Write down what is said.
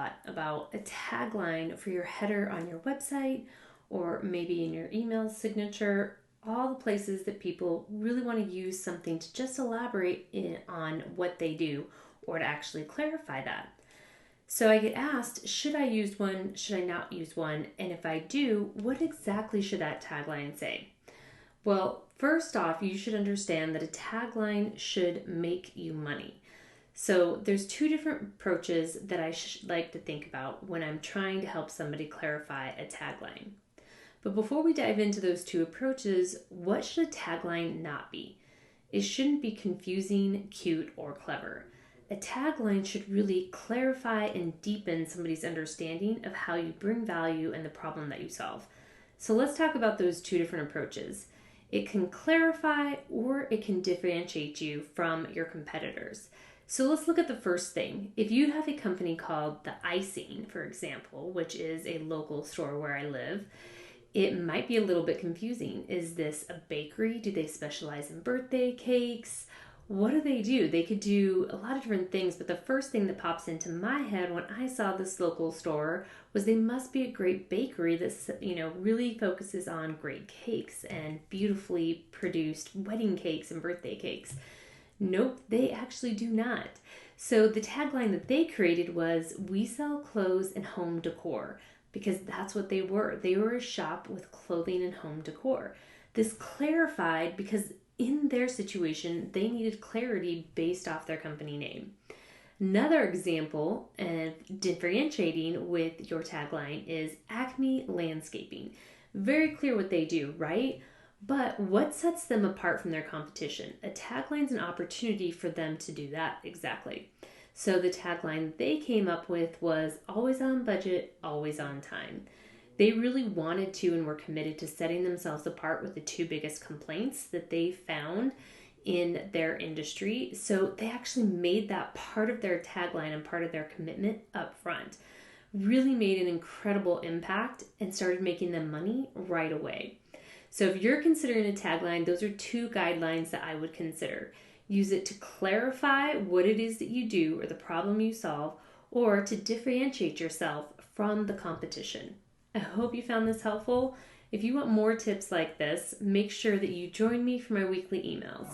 lot about a tagline for your header on your website or maybe in your email signature, all the places that people really want to use something to just elaborate on what they do or to actually clarify that. So I get asked, should I use one? Should I not use one? And if I do, what exactly should that tagline say? Well, first off, you should understand that a tagline should make you money. So there's two different approaches that I like to think about when I'm trying to help somebody clarify a tagline. But before we dive into those two approaches, what should a tagline not be? It shouldn't be confusing, cute, or clever. A tagline should really clarify and deepen somebody's understanding of how you bring value and the problem that you solve. So let's talk about those two different approaches. It can clarify or it can differentiate you from your competitors. So let's look at the first thing. If you have a company called The Icing, for example, which is a local store where I live, it might be a little bit confusing. Is this a bakery? Do they specialize in birthday cakes? What do they do? They could do a lot of different things, but the first thing that pops into my head when I saw this local store was they must be a great bakery that, really focuses on great cakes and beautifully produced wedding cakes and birthday cakes. Nope, they actually do not. So the tagline that they created was, "We sell clothes and home decor," because that's what they were. They were a shop with clothing and home decor. This clarified because in their situation, they needed clarity based off their company name. Another example of differentiating with your tagline is Acme Landscaping. Very clear what they do, right? But what sets them apart from their competition? A tagline is an opportunity for them to do that exactly. So the tagline they came up with was always on budget, always on time. They really wanted to and were committed to setting themselves apart with the two biggest complaints that they found in their industry. So they actually made that part of their tagline and part of their commitment up front. Really made an incredible impact and started making them money right away. So if you're considering a tagline, those are two guidelines that I would consider. Use it to clarify what it is that you do or the problem you solve, or to differentiate yourself from the competition. I hope you found this helpful. If you want more tips like this, make sure that you join me for my weekly emails.